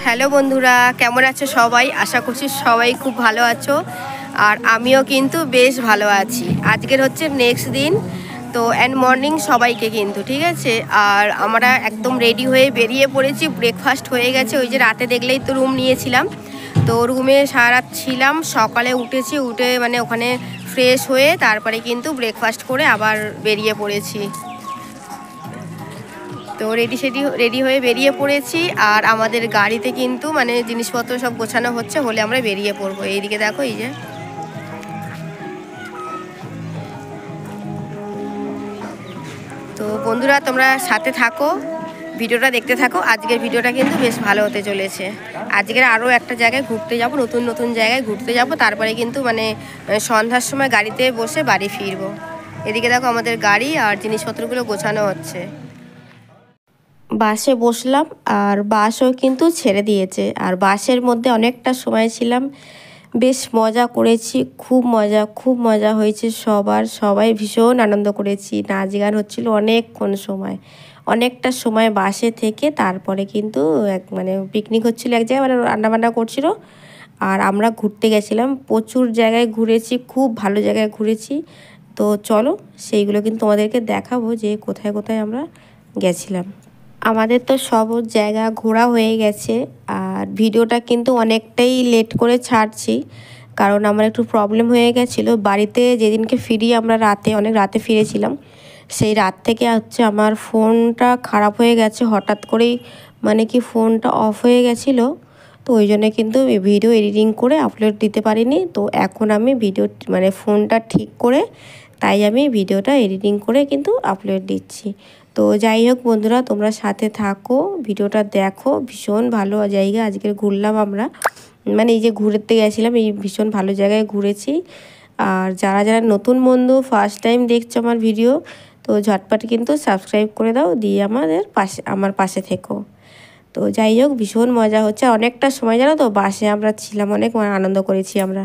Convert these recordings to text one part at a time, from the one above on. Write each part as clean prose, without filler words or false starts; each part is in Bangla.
হ্যালো বন্ধুরা, কেমন আছো সবাই? আশা করছি সবাই খুব ভালো আছো। আর আমিও কিন্তু বেশ ভালো আছি। আজকের হচ্ছে নেক্সট দিন, তো অ্যান্ড মর্নিং সবাইকে কিন্তু, ঠিক আছে। আর আমরা একদম রেডি হয়ে বেরিয়ে পড়েছি, ব্রেকফাস্ট হয়ে গেছে। ওই যে রাতে দেখলেই তো রুম নিয়েছিলাম, তো রুমে সারা রাত ছিলাম। সকালে উঠে মানে ওখানে ফ্রেশ হয়ে তারপরে কিন্তু ব্রেকফাস্ট করে আবার বেরিয়ে পড়েছি। তো রেডি হয়ে বেরিয়ে পড়েছি। আর আমাদের গাড়িতে কিন্তু মানে জিনিসপত্র সব গোছানো হচ্ছে, হলে আমরা বেরিয়ে পড়বো। এইদিকে দেখো, এই যে তো বন্ধুরা, তোমরা সাথে থাকো, ভিডিওটা দেখতে থাকো। আজকের ভিডিওটা কিন্তু বেশ ভালো হতে চলেছে। আজকের আরও একটা জায়গায় ঘুরতে যাব, নতুন জায়গায় ঘুরতে যাব। তারপরে কিন্তু মানে সন্ধ্যার সময় গাড়িতে বসে বাড়ি ফিরবো। এদিকে দেখো আমাদের গাড়ি আর জিনিসপত্রগুলো গোছানো হচ্ছে। বাসে বসলাম আর বাসও কিন্তু ছেড়ে দিয়েছে। আর বাসের মধ্যে অনেকটা সময় ছিলাম, বেশ মজা করেছি, খুব মজা হয়েছে সবাই ভীষণ আনন্দ করেছি। নাচ গান হচ্ছিল অনেকটা সময় বাসে থেকে। তারপরে কিন্তু মানে পিকনিক হচ্ছিল এক জায়গায়, মানে রান্নাবান্না করছিল। আর আমরা ঘুরতে গেছিলাম, প্রচুর জায়গায় ঘুরেছি, খুব ভালো জায়গায় ঘুরেছি। তো চলো সেইগুলো কিন্তু তোমাদেরকে দেখাবো যে কোথায় কোথায় আমরা গেছিলাম। আমাদের তো সব জায়গা ঘোরা হয়ে গেছে। আর ভিডিওটা কিন্তু অনেকটাই লেট করে ছাড়ছি, কারণ আমার একটু প্রবলেম হয়ে গেছিলো বাড়িতে। যেদিনকে ফিরি আমরা অনেক রাতে ফিরেছিলাম, সেই রাত থেকে হচ্ছে আমার ফোনটা খারাপ হয়ে গেছে হঠাৎ করেই, মানে কি ফোনটা অফ হয়ে গেছিলো। তো ওই জন্য কিন্তু ভিডিও এডিটিং করে আপলোড দিতে পারিনি। তো এখন আমি মানে ফোনটা ঠিক করে, তাই আমি ভিডিওটা এডিটিং করে কিন্তু আপলোড দিচ্ছি। তো যাই হোক বন্ধুরা, তোমরা সাথে থাকো, ভিডিওটা দেখো। ভীষণ ভালো জায়গা আজকে ঘুরলাম আমরা, মানে এই যে ঘুরতে গেছিলাম, এই ভীষণ ভালো জায়গায় ঘুরেছি। আর যারা নতুন বন্ধু ফার্স্ট টাইম দেখছো আমার ভিডিও, তো ঝটপট কিন্তু সাবস্ক্রাইব করে দাও, দিয়ে আমার পাশে থেকো। তো যাই হোক, ভীষণ মজা হচ্ছে। অনেকটা সময় জানো তো বাসে আমরা ছিলাম, অনেক আনন্দ করেছি আমরা।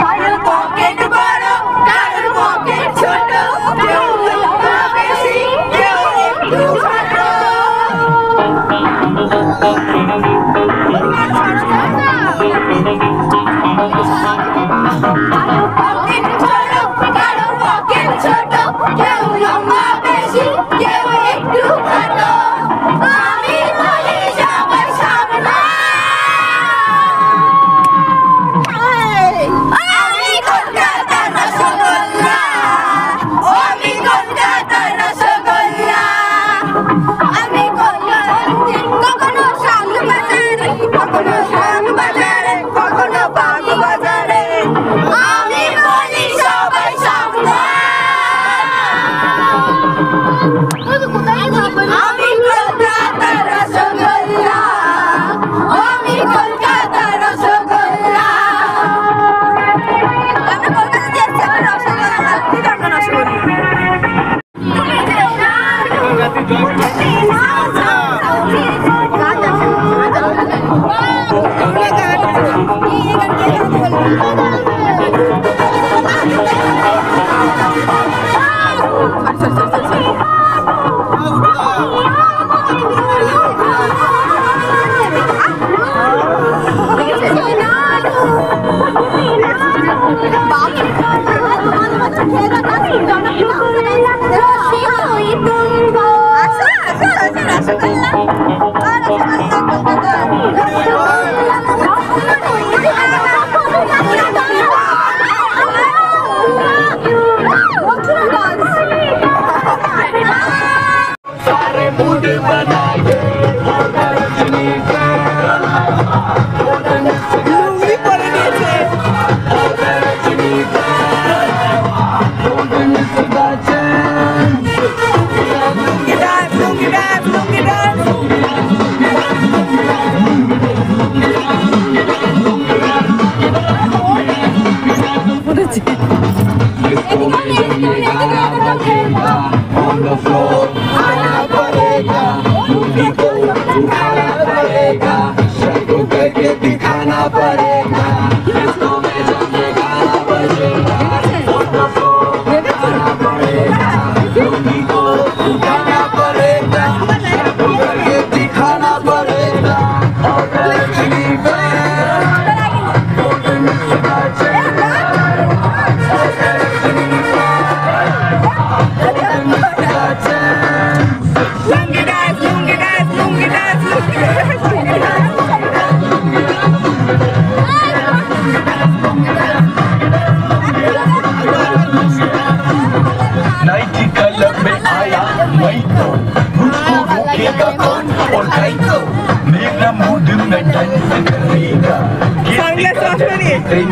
কারোর পকেট বড় কারোর পকেট ছোট, কেউ লম্বা বেশি কেউ একটু খাটো। কারোর পকেট বড় কারোর পকেট ছোট, কেউ লম্বা বেশি কেউ একটু খাটো। আমি বলি সবাই সাবধান। আমি কলকাতার রসগোল্লা, আমি কলকাতার রসগোল্লা। আমি কলকাতার কখনো শাল বাজারে, কখনো শাল বাজারে, কখনো বাগ বাজারে। আমি বলি সবাই সাবধান। আমি কলকাতার রসগোল্লা, আমি কলকাতার রসগোল্লা। আমরা কলকাতা যাচ্ছি, আমরা রসগোল্লা খাচ্ছি, আমরা রসগোল্লা। তুমি যেও না,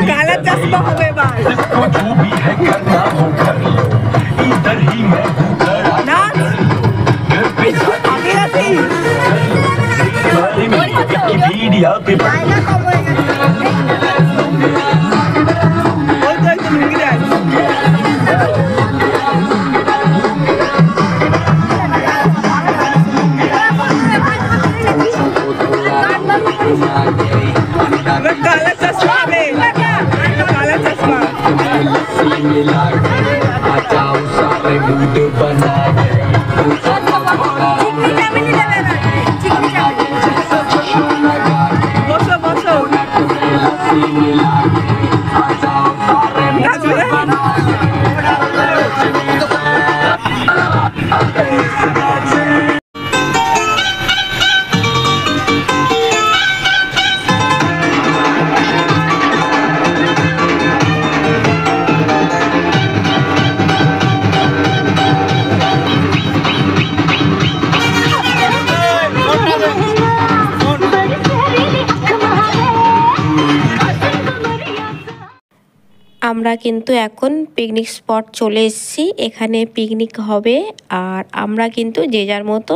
काला चश्मा हमें बाल जो भी है करना हो कर लो, इधर ही मैं हूँ ना मीडिया पे काला चश्मा काला चश्मा जाओ सारे मूड बना बसो बसो আমরা কিন্তু এখন পিকনিক স্পট চলে এসেছি। এখানে পিকনিক হবে আর আমরা কিন্তু যে যার মতো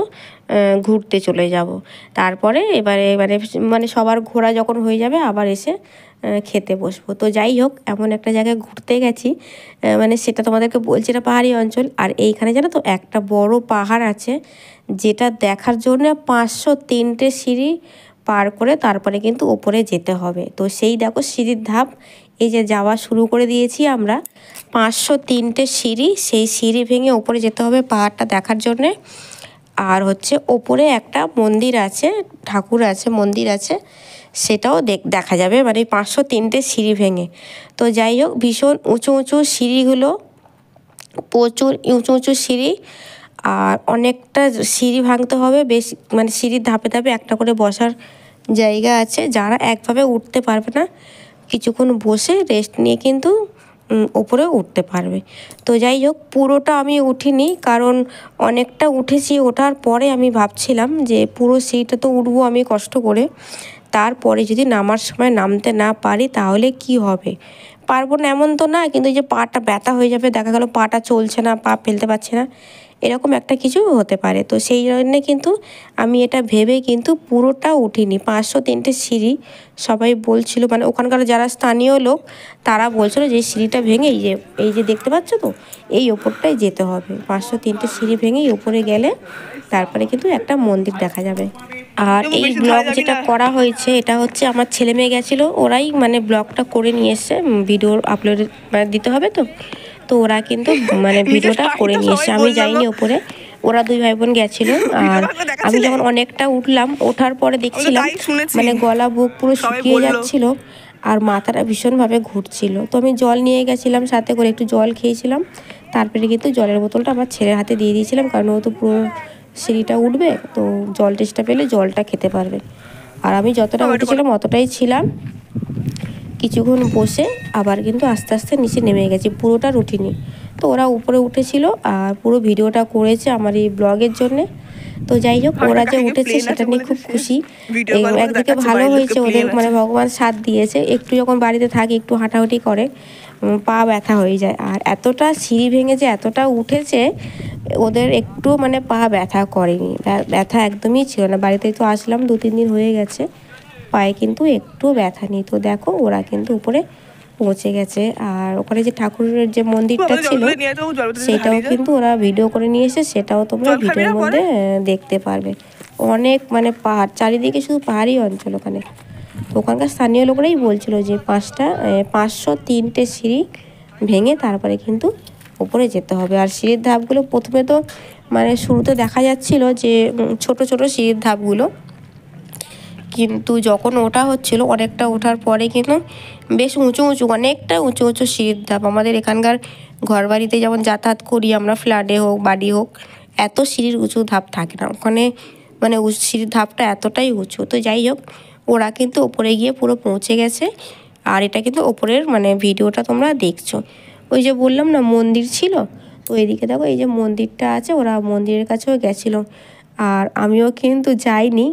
ঘুরতে চলে যাব। তারপরে এবারে মানে সবার ঘোরা যখন হয়ে যাবে আবার এসে খেতে বসবো। তো যাই হোক, এমন একটা জায়গায় ঘুরতে গেছি, মানে সেটা তোমাদেরকে বলছি, এটা পাহাড়ি অঞ্চল। আর এইখানে জানো তো একটা বড় পাহাড় আছে, যেটা দেখার জন্য 503টে সিঁড়ি পার করে তারপরে কিন্তু ওপরে যেতে হবে। তো সেই দেখো সিঁড়ির ধাপ, এই যে যাওয়া শুরু করে দিয়েছি আমরা। 503টে সিঁড়ি, সেই সিঁড়ি ভেঙে ওপরে যেতে হবে পাহাড়টা দেখার জন্যে। আর হচ্ছে ওপরে একটা মন্দির আছে, ঠাকুর আছে, মন্দির আছে, সেটাও দেখা যাবে মানে 503টে সিঁড়ি ভেঙে। তো যাই হোক, ভীষণ উঁচু উঁচু সিঁড়িগুলো, প্রচুর উঁচু উঁচু সিঁড়ি। আর অনেকটা সিঁড়ি ভাঙতে হবে, বেশ মানে সিঁড়ির ধাপে ধাপে একটা করে বসার জায়গা আছে। যারা একভাবে উঠতে পারবে না, কিছুক্ষণ বসে রেস্ট নিয়ে কিন্তু ওপরে উঠতে পারবে। তো যাই হোক, পুরোটা আমি উঠিনি, কারণ অনেকটা উঠেছি। ওঠার পরে আমি ভাবছিলাম যে পুরো সিঁড়িটা তো উঠবো আমি কষ্ট করে, তারপরে যদি নামার সময় নামতে না পারি তাহলে কি হবে। পারবো না এমন তো না, কিন্তু যে পাটা ব্যথা হয়ে যাবে, দেখা গেল পাটা চলছে না, পা ফেলতে পারছে না, এরকম একটা কিছু হতে পারে। তো সেই জন্যে কিন্তু আমি এটা ভেবে কিন্তু পুরোটা উঠিনি। 503টে সিঁড়ি সবাই বলছিল, মানে ওখানকার যারা স্থানীয় লোক তারা বলছিল যে সিঁড়িটা ভেঙে এই যে দেখতে পাচ্ছ তো, এই ওপরটাই যেতে হবে। 503টে সিঁড়ি ভেঙেই ওপরে গেলে তারপরে কিন্তু একটা মন্দির দেখা যাবে। আর এই ব্লগ যেটা করা হয়েছে, এটা হচ্ছে আমার ছেলে মেয়ে গেছিলো, ওরাই মানে ব্লগটা করে নিয়ে এসছে, ভিডিও আপলোড মানে দিতে হবে তো, তো ওরা কিন্তু মানে ভিডিওটা করে নিয়ে এসছে, আমি যাইনি ওপরে, ওরা দুই ভাই বোন গেছিলো। আর আমি যখন অনেকটা উঠলাম, ওঠার পরে দেখছিলাম মানে গলা বুক পুরো শুকিয়ে যাচ্ছিল আর মাথাটা ভীষণভাবে ঘুরছিল। তো আমি জল নিয়ে গেছিলাম সাথে করে, একটু জল খেয়েছিলাম, তারপরে কিন্তু জলের বোতলটা আমার ছেলের হাতে দিয়ে দিয়েছিলাম, কারণ ও তো পুরো সিঁড়িটা উঠবে, তো জল টেস্টটা পেলে জলটা খেতে পারবে। আর আমি যতটা উঠেছিলাম অতটাই ছিলাম, কিছুক্ষণ বসে আবার কিন্তু আস্তে আস্তে নিচে নেমে গেছি, পুরোটা উঠিনি। তো ওরা উপরে উঠেছিল আর পুরো ভিডিওটা করেছে আমার এই ব্লগের জন্যে। তো যাই হোক, ওরা যে উঠেছে সেটা নিয়ে খুব খুশি। একদিকে ভালো হয়েছে, ওদের মানে ভগবান সাথ দিয়েছে। একটু যখন বাড়িতে থাকে, একটু হাঁটাহুটি করে, পা ব্যথা হয়ে যায়। আর এতটা সিঁড়ি ভেঙে যে এতটা উঠেছে, ওদের একটু মানে পা ব্যথা করেনি, ব্যথা একদমই ছিল না। বাড়িতেই তো আসলাম, 2-3 দিন হয়ে গেছে, পায়ে কিন্তু একটু ব্যথা নেই। তো দেখো, ওরা কিন্তু উপরে পৌঁছে গেছে। আর ওখানে যে ঠাকুরের যে মন্দিরটা ছিল, সেটাও কিন্তু ওরা ভিডিও করে নিয়ে এসে, সেটাও তোমরা ভিডিওর মধ্যে দেখতে পারবে। অনেক মানে পাহাড়, চারিদিকে শুধু পাহাড়ি অঞ্চল ওখানে। তো ওখানকার স্থানীয় লোকরাই বলছিল যে 503টে সিঁড়ি ভেঙে তারপরে কিন্তু উপরে যেতে হবে। আর সিঁড়ির ধাপগুলো প্রথমে তো মানে শুরুতে দেখা যাচ্ছিল যে ছোট ছোট সিঁড়ির ধাপগুলো, কিন্তু যখন ওঠা হচ্ছিল, অনেকটা ওঠার পরে কিন্তু বেশ উঁচু উঁচু, অনেকটা উঁচু উঁচু সিঁড়ির ধাপ। আমাদের এখানকার ঘর বাড়িতে যেমন যাতায়াত করি আমরা, ফ্ল্যাটে হোক বাড়ি হোক, এত সিঁড়ির উঁচু ধাপ থাকে না ওখানে, মানে সিঁড়ির ধাপটা এতটাই উঁচু। তো যাই হোক, ওরা কিন্তু ওপরে গিয়ে পুরো পৌঁছে গেছে। আর এটা কিন্তু ওপরের মানে ভিডিওটা তোমরা দেখছো। ওই যে বললাম না মন্দির ছিল, তো এদিকে দেখো এই যে মন্দিরটা আছে, ওরা মন্দিরের কাছেও গেছিলো। আর আমিও কিন্তু যাইনি,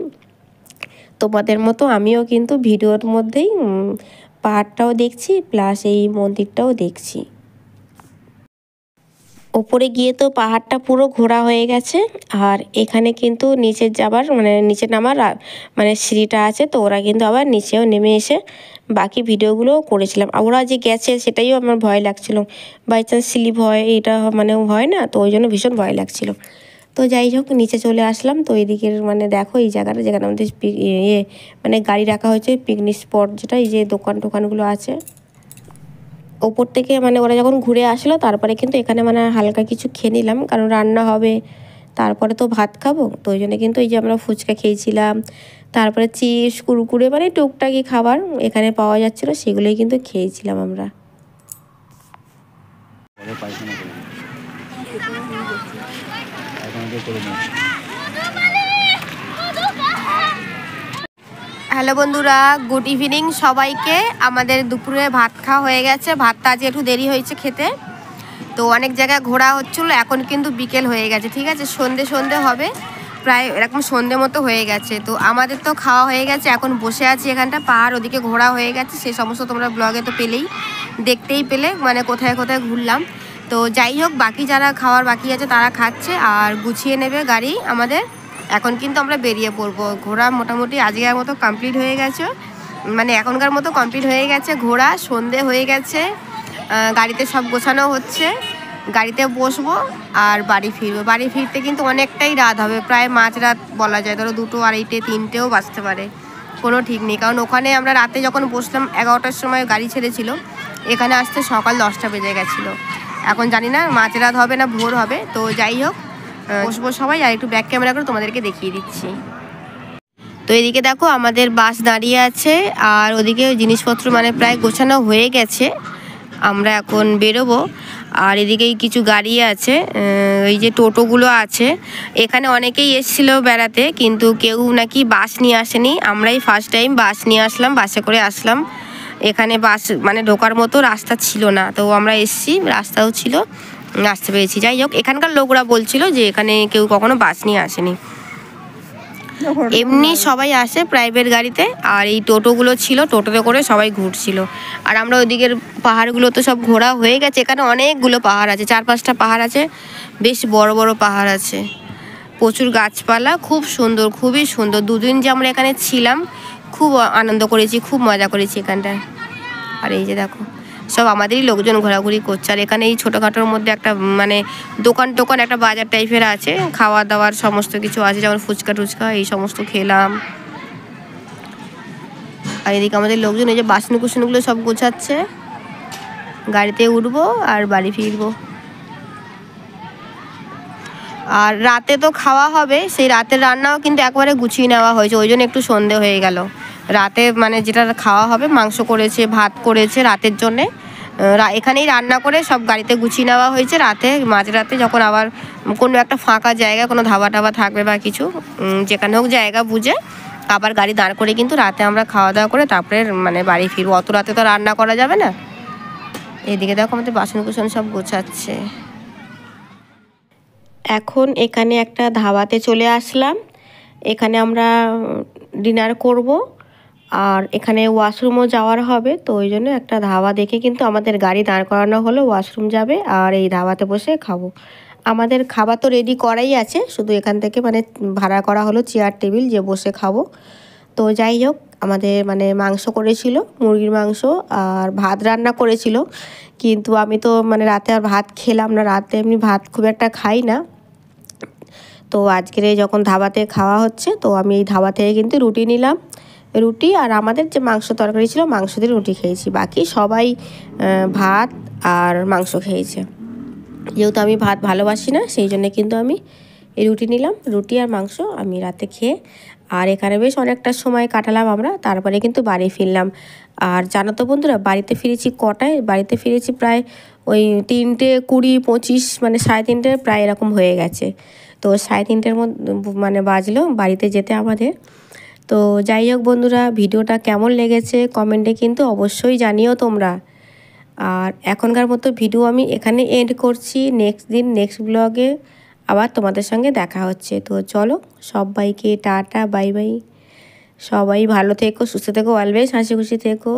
তোমাদের মতো আমিও কিন্তু ভিডিওর মধ্যেই পাহাড়টাও দেখছি, প্লাস এই মন্দিরটাও দেখছি। ওপরে গিয়ে তো পাহাড়টা পুরো ঘোরা হয়ে গেছে। আর এখানে কিন্তু নিচে যাবার মানে নিচে নামার মানে সিঁড়িটা আছে, তো ওরা কিন্তু আবার নিচেও নেমে এসে বাকি ভিডিওগুলোও করেছিলাম। ওরা যে গেছে সেটাইও আমার ভয় লাগছিল, বাই চান্স স্লিপ হয়, এটা মানে হয় না, তো ওই জন্য ভীষণ ভয় লাগছিল। তো যাই হোক, নিচে চলে আসলাম। তো এদিকের মানে দেখো এই জায়গাটা, যেখানে আমাদের মানে গাড়ি রাখা হয়েছে, পিকনিক স্পট যেটা, এই যে দোকান টোকানগুলো আছে, ওপর থেকে মানে ওরা যখন ঘুরে আসলো তারপরে কিন্তু এখানে মানে হালকা কিছু খেয়ে নিলাম, কারণ রান্না হবে, তারপরে তো ভাত খাবো। তো ওই জন্য কিন্তু এই যে আমরা ফুচকা খেয়েছিলাম, তারপরে চিপস, কুরকুরে, মানে টুকটাকি খাবার এখানে পাওয়া যাচ্ছিলো, সেগুলোই কিন্তু খেয়েছিলাম আমরা। হ্যালো বন্ধুরা, গুড ইভিনিং সবাইকে। আমাদের দুপুরে ভাত খাওয়া হয়ে গেছে, ভাতটা আজ একটু দেরি হয়েছে খেতে। তো অনেক জায়গায় ঘোরা হচ্ছিলো, এখন কিন্তু বিকেল হয়ে গেছে, ঠিক আছে, সন্ধে হবে, প্রায় এরকম সন্ধে মতো হয়ে গেছে। তো আমাদের তো খাওয়া হয়ে গেছে, এখন বসে আছি এখানটা, পাহাড় ওদিকে ঘোরা হয়ে গেছে, সেই সমস্ত তোমরা ব্লগে তো দেখতেই পেলে, মানে কোথায় কোথায় ঘুরলাম। তো যাই হোক, বাকি যারা খাওয়ার বাকি আছে তারা খাচ্ছে আর গুছিয়ে নেবে গাড়ি আমাদের। এখন কিন্তু আমরা বেরিয়ে পড়বো। ঘোরা মোটামুটি আজকের মতো কমপ্লিট হয়ে গেছে, মানে এখনকার মতো কমপ্লিট হয়ে গেছে ঘোরা। সন্ধে হয়ে গেছে, গাড়িতে সব গোছানো হচ্ছে, গাড়িতে বসবো আর বাড়ি ফিরবো। বাড়ি ফিরতে কিন্তু অনেকটাই রাত হবে, প্রায় মাঝরাত বলা যায়, ধরো 2, 2:30, 3টেও বাজতে পারে। কোনো ঠিক নেই, কারণ ওখানে আমরা রাতে যখন বসলাম 11টার সময় গাড়ি ছেড়েছিল, এখানে আসতে সকাল 10টা বেজে গেছিলো। এখন জানি না মাঝরাত হবে না ভোর হবে। তো যাই হোক, বসবো সবাই, আর একটু ব্যাক ক্যামেরা করে তোমাদেরকে দেখিয়ে দিচ্ছি। তো এদিকে দেখো আমাদের বাস দাঁড়িয়ে আছে, আর ওদিকে জিনিসপত্র মানে প্রায় গোছানো হয়ে গেছে, আমরা এখন বেরোবো। আর এদিকেই কিছু গাড়ি আছে, এই যে টোটোগুলো আছে, এখানে অনেকেই এসেছিল বেড়াতে, কিন্তু কেউ নাকি বাস নিয়ে আসেনি। আমরাই ফার্স্ট টাইম বাস নিয়ে আসলাম, বাসে করে আসলাম। এখানে বাস মানে ঢোকার মতো রাস্তা ছিল না, তো আমরা এসছি, রাস্তাও ছিল, আসতে পেরেছি। যাই হোক, এখানকার লোকরা বলছিল যে এখানে কেউ কখনো বাস নিয়ে আসেনি, এমনি সবাই আসে প্রাইভেট গাড়িতে। আর এই টোটোগুলো ছিল, টোটোতে করে সবাই ঘুরছিল। আর আমরা ওইদিকের পাহাড়গুলো তো সব ঘোরা হয়ে গেছে, এখানে অনেকগুলো পাহাড় আছে, 4-5টা পাহাড় আছে, বেশ বড় বড় পাহাড় আছে, প্রচুর গাছপালা, খুব সুন্দর, খুবই সুন্দর। দুদিন যে আমরা এখানে ছিলাম, খুব আনন্দ করেছি, খুব মজা করেছি এখানটায়। আর এই যে দেখো সব আমাদেরই লোকজন ঘোরাঘুরি করছে। আর এখানে এই ছোটোখাটোর মধ্যে একটা মানে দোকান টোকান, একটা বাজার টাইপের আছে, খাওয়া দাওয়ার সমস্ত কিছু আছে, যেমন ফুচকা টুচকা এই সমস্ত খেলাম। আর এদিকে আমাদের লোকজন এই যে বাসন কুসনগুলো সব গোছাচ্ছে, গাড়িতে উঠবো আর বাড়ি ফিরবো। আর রাতে তো খাওয়া হবে, সেই রাতের রান্নাও কিন্তু একবারে গুছিয়ে নেওয়া হয়েছে, ওই জন্য একটু সন্ধে হয়ে গেল। রাতে মানে যেটা খাওয়া হবে, মাংস করেছে, ভাত করেছে রাতের জন্যে, এখানেই রান্না করে সব গাড়িতে গুছিয়ে নেওয়া হয়েছে। রাতে মাঝরাতে যখন আবার কোনো একটা ফাঁকা জায়গা, কোনো ধাবা টাবা থাকবে বা কিছু, যেখানে হোক জায়গা বুঝে আবার গাড়ি দাঁড় করে কিন্তু রাতে আমরা খাওয়া দাওয়া করে তারপরে মানে বাড়ি ফিরবো। অত রাতে তো রান্না করা যাবে না। এদিকে দেখো আমাদের বাসন কুসন সব গোছাচ্ছে। এখন এখানে একটা ধাবাতে চলে আসলাম, এখানে আমরা ডিনার করব, আর এখানে ওয়াশরুমও যাওয়ার হবে। তো ওই জন্য একটা ধাবা দেখে কিন্তু আমাদের গাড়ি দাঁড় করানো হলো, ওয়াশরুম যাবে আর এই ধাবাতে বসে খাবো। আমাদের খাবার তো রেডি করাই আছে, শুধু এখান থেকে মানে ভাড়া করা হলো চেয়ার টেবিল, যে বসে খাবো। তো যাই হোক, আমাদের মানে মাংস করেছিল, মুরগির মাংস, আর ভাত রান্না করেছিল, কিন্তু আমি তো মানে রাতে আর ভাত খেলাম না, রাতে এমনি ভাত খুব একটা খাই না। তো আজকের যখন ধাবাতে খাওয়া হচ্ছে, তো আমি এই ধাবা থেকে কিন্তু রুটি নিলাম, রুটি, আর আমাদের যে মাংস তরকারি ছিল মাংস দিয়ে রুটি খেয়েছি, বাকি সবাই ভাত আর মাংস খেয়েছে। যেহেতু আমি ভাত ভালোবাসি না, সেই জন্য কিন্তু আমি এই রুটি নিলাম, রুটি আর মাংস আমি রাতে খেয়ে, আর এখানে বেশ অনেকটা সময় কাটালাম আমরা, তারপরে কিন্তু বাড়ি ফিরলাম। আর জানো তো বন্ধুরা, বাড়িতে ফিরেছি কটায়? বাড়িতে ফিরেছি প্রায় ওই 3টে 20, 25 মানে 3:30 প্রায় এরকম হয়ে গেছে। তো 3:30 মানে বাজলো বাড়িতে যেতে আমাদের। তো যাই হোক বন্ধুরা, ভিডিওটা কেমন লেগেছে কমেন্টে কিন্তু অবশ্যই জানিও তোমরা। আর এখনকার মতো ভিডিও আমি এখানে এন্ড করছি, নেক্সট দিন নেক্সট ব্লগে আবার তোমাদের সঙ্গে দেখা হচ্ছে। তো চলো, সবাইকে টাটা, বাই বাই, সবাই ভালো থেকো, সুস্থ থেকো, অলওয়েজ হাসি খুশি থেকো।